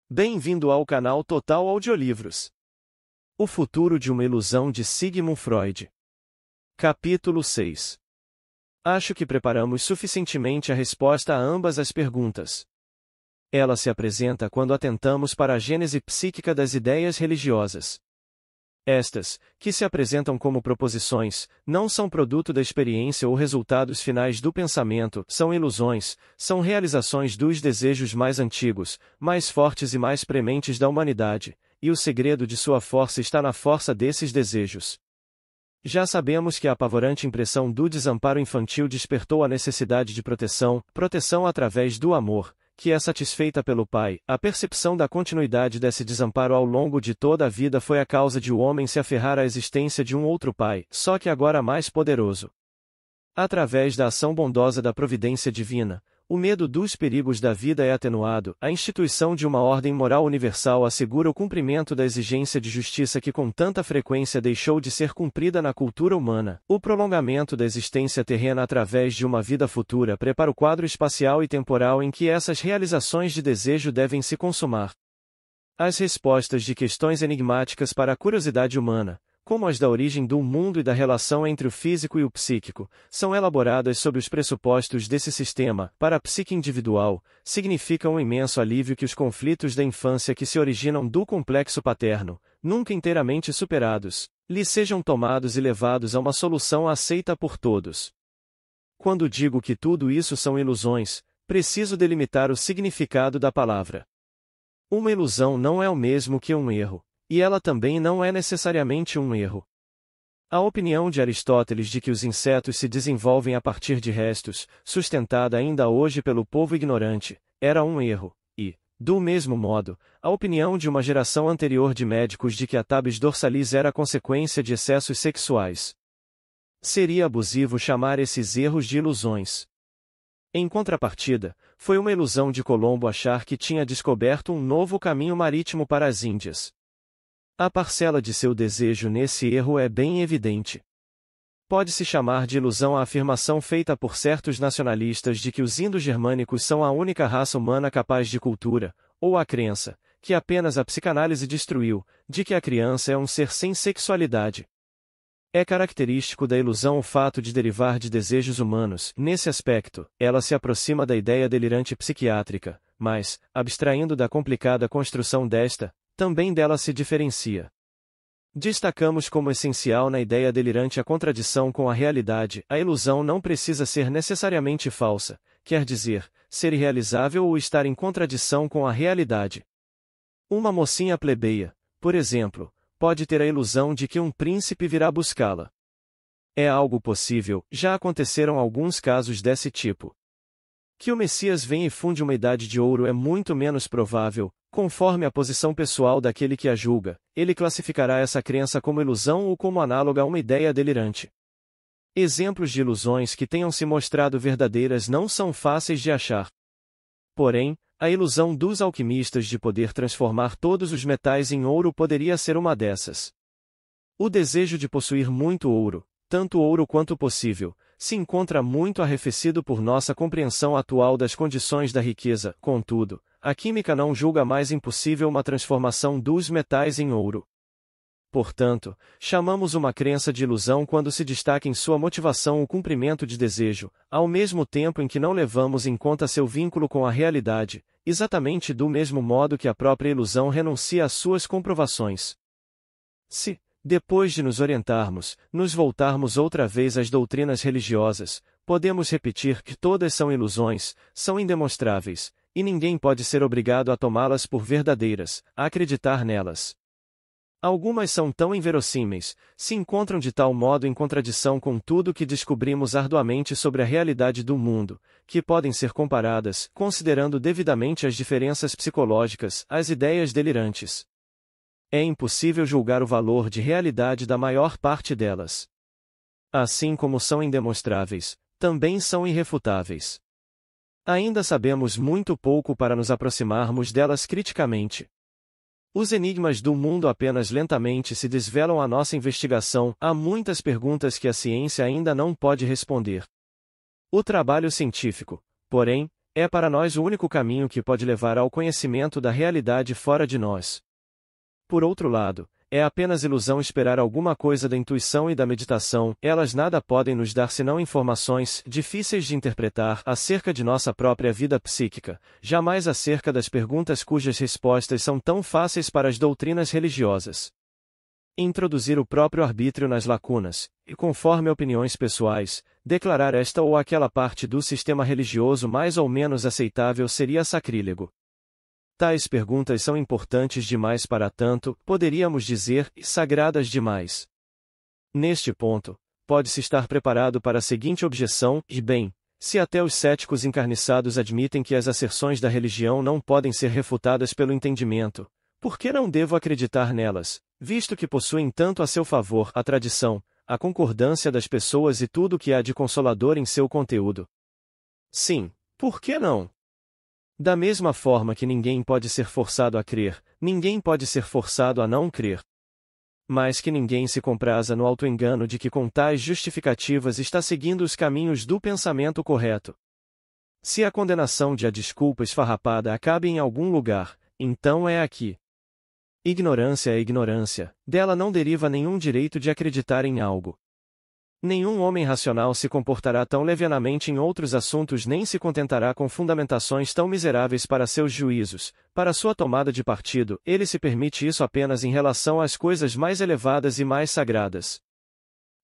Bem-vindo ao canal Total Audiolivros. O futuro de uma ilusão de Sigmund Freud. Capítulo 6. Acho que preparamos suficientemente a resposta a ambas as perguntas. Ela se apresenta quando atentamos para a gênese psíquica das ideias religiosas. Estas, que se apresentam como proposições, não são produto da experiência ou resultados finais do pensamento, são ilusões, são realizações dos desejos mais antigos, mais fortes e mais prementes da humanidade, e o segredo de sua força está na força desses desejos. Já sabemos que a apavorante impressão do desamparo infantil despertou a necessidade de proteção através do amor, que é satisfeita pelo pai. A percepção da continuidade desse desamparo ao longo de toda a vida foi a causa de o homem se aferrar à existência de um outro pai, só que agora mais poderoso. Através da ação bondosa da providência divina, o medo dos perigos da vida é atenuado, a instituição de uma ordem moral universal assegura o cumprimento da exigência de justiça que com tanta frequência deixou de ser cumprida na cultura humana. O prolongamento da existência terrena através de uma vida futura prepara o quadro espacial e temporal em que essas realizações de desejo devem se consumar. As respostas de questões enigmáticas para a curiosidade humana, como as da origem do mundo e da relação entre o físico e o psíquico, são elaboradas sob os pressupostos desse sistema. Para a psique individual, significam um imenso alívio que os conflitos da infância que se originam do complexo paterno, nunca inteiramente superados, lhe sejam tomados e levados a uma solução aceita por todos. Quando digo que tudo isso são ilusões, preciso delimitar o significado da palavra. Uma ilusão não é o mesmo que um erro. E ela também não é necessariamente um erro. A opinião de Aristóteles de que os insetos se desenvolvem a partir de restos, sustentada ainda hoje pelo povo ignorante, era um erro, e, do mesmo modo, a opinião de uma geração anterior de médicos de que a tabes dorsalis era consequência de excessos sexuais. Seria abusivo chamar esses erros de ilusões. Em contrapartida, foi uma ilusão de Colombo achar que tinha descoberto um novo caminho marítimo para as Índias. A parcela de seu desejo nesse erro é bem evidente. Pode-se chamar de ilusão a afirmação feita por certos nacionalistas de que os indo-germânicos são a única raça humana capaz de cultura, ou a crença, que apenas a psicanálise destruiu, de que a criança é um ser sem sexualidade. É característico da ilusão o fato de derivar de desejos humanos. Nesse aspecto, ela se aproxima da ideia delirante psiquiátrica, mas, abstraindo da complicada construção desta, também dela se diferencia. Destacamos como essencial na ideia delirante a contradição com a realidade. A ilusão não precisa ser necessariamente falsa, quer dizer, ser irrealizável ou estar em contradição com a realidade. Uma mocinha plebeia, por exemplo, pode ter a ilusão de que um príncipe virá buscá-la. É algo possível, já aconteceram alguns casos desse tipo. Que o Messias venha e funde uma idade de ouro é muito menos provável. Conforme a posição pessoal daquele que a julga, ele classificará essa crença como ilusão ou como análoga a uma ideia delirante. Exemplos de ilusões que tenham se mostrado verdadeiras não são fáceis de achar. Porém, a ilusão dos alquimistas de poder transformar todos os metais em ouro poderia ser uma dessas. O desejo de possuir muito ouro, tanto ouro quanto possível, se encontra muito arrefecido por nossa compreensão atual das condições da riqueza. Contudo, a química não julga mais impossível uma transformação dos metais em ouro. Portanto, chamamos uma crença de ilusão quando se destaca em sua motivação o cumprimento de desejo, ao mesmo tempo em que não levamos em conta seu vínculo com a realidade, exatamente do mesmo modo que a própria ilusão renuncia às suas comprovações. Se, depois de nos orientarmos, nos voltarmos outra vez às doutrinas religiosas, podemos repetir que todas são ilusões, são indemonstráveis, e ninguém pode ser obrigado a tomá-las por verdadeiras, a acreditar nelas. Algumas são tão inverossímeis, se encontram de tal modo em contradição com tudo que descobrimos arduamente sobre a realidade do mundo, que podem ser comparadas, considerando devidamente as diferenças psicológicas, às ideias delirantes. É impossível julgar o valor de realidade da maior parte delas. Assim como são indemonstráveis, também são irrefutáveis. Ainda sabemos muito pouco para nos aproximarmos delas criticamente. Os enigmas do mundo apenas lentamente se desvelam à nossa investigação. Há muitas perguntas que a ciência ainda não pode responder. O trabalho científico, porém, é para nós o único caminho que pode levar ao conhecimento da realidade fora de nós. Por outro lado, é apenas ilusão esperar alguma coisa da intuição e da meditação, elas nada podem nos dar senão informações, difíceis de interpretar, acerca de nossa própria vida psíquica, jamais acerca das perguntas cujas respostas são tão fáceis para as doutrinas religiosas. Introduzir o próprio arbítrio nas lacunas, e conforme opiniões pessoais, declarar esta ou aquela parte do sistema religioso mais ou menos aceitável seria sacrílego. Tais perguntas são importantes demais para tanto, poderíamos dizer, sagradas demais. Neste ponto, pode-se estar preparado para a seguinte objeção, e bem, se até os céticos encarniçados admitem que as asserções da religião não podem ser refutadas pelo entendimento, por que não devo acreditar nelas, visto que possuem tanto a seu favor a tradição, a concordância das pessoas e tudo o que há de consolador em seu conteúdo? Sim, por que não? Da mesma forma que ninguém pode ser forçado a crer, ninguém pode ser forçado a não crer. Mas que ninguém se compraza no auto-engano de que com tais justificativas está seguindo os caminhos do pensamento correto. Se a condenação de a desculpa esfarrapada acabe em algum lugar, então é aqui. Ignorância é ignorância, dela não deriva nenhum direito de acreditar em algo. Nenhum homem racional se comportará tão levianamente em outros assuntos nem se contentará com fundamentações tão miseráveis para seus juízos, para sua tomada de partido, ele se permite isso apenas em relação às coisas mais elevadas e mais sagradas.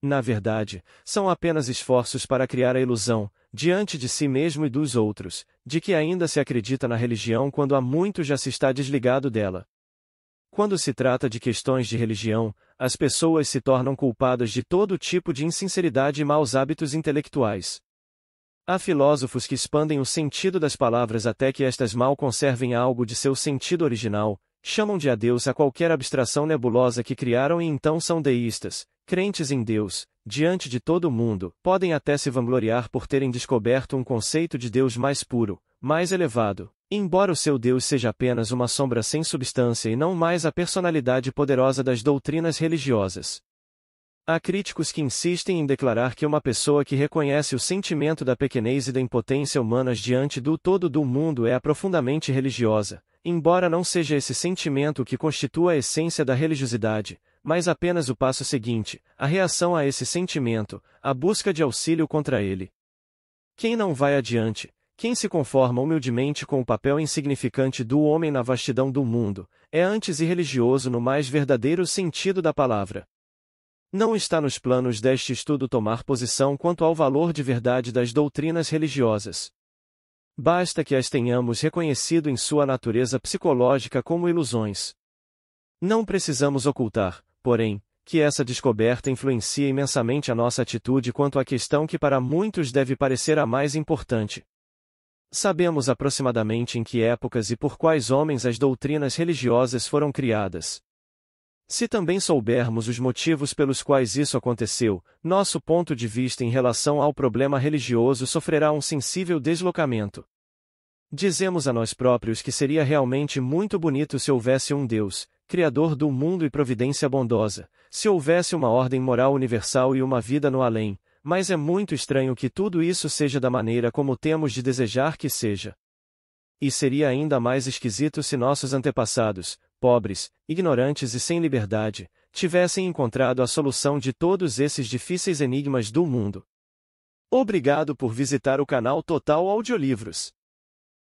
Na verdade, são apenas esforços para criar a ilusão, diante de si mesmo e dos outros, de que ainda se acredita na religião quando há muito já se está desligado dela. Quando se trata de questões de religião, as pessoas se tornam culpadas de todo tipo de insinceridade e maus hábitos intelectuais. Há filósofos que expandem o sentido das palavras até que estas mal conservem algo de seu sentido original, chamam de a Deus a qualquer abstração nebulosa que criaram e então são deístas, crentes em Deus, diante de todo o mundo, podem até se vangloriar por terem descoberto um conceito de Deus mais puro, mais elevado, embora o seu Deus seja apenas uma sombra sem substância e não mais a personalidade poderosa das doutrinas religiosas. Há críticos que insistem em declarar que uma pessoa que reconhece o sentimento da pequenez e da impotência humanas diante do todo do mundo é profundamente religiosa, embora não seja esse sentimento o que constitua a essência da religiosidade, mas apenas o passo seguinte, a reação a esse sentimento, a busca de auxílio contra ele. Quem não vai adiante, quem se conforma humildemente com o papel insignificante do homem na vastidão do mundo, é antes irreligioso no mais verdadeiro sentido da palavra. Não está nos planos deste estudo tomar posição quanto ao valor de verdade das doutrinas religiosas. Basta que as tenhamos reconhecido em sua natureza psicológica como ilusões. Não precisamos ocultar, porém, que essa descoberta influencia imensamente a nossa atitude quanto à questão que para muitos deve parecer a mais importante. Sabemos aproximadamente em que épocas e por quais homens as doutrinas religiosas foram criadas. Se também soubermos os motivos pelos quais isso aconteceu, nosso ponto de vista em relação ao problema religioso sofrerá um sensível deslocamento. Dizemos a nós próprios que seria realmente muito bonito se houvesse um Deus, Criador do mundo e providência bondosa, se houvesse uma ordem moral universal e uma vida no além, mas é muito estranho que tudo isso seja da maneira como temos de desejar que seja. E seria ainda mais esquisito se nossos antepassados, pobres, ignorantes e sem liberdade, tivessem encontrado a solução de todos esses difíceis enigmas do mundo. Obrigado por visitar o canal Total Audiolivros.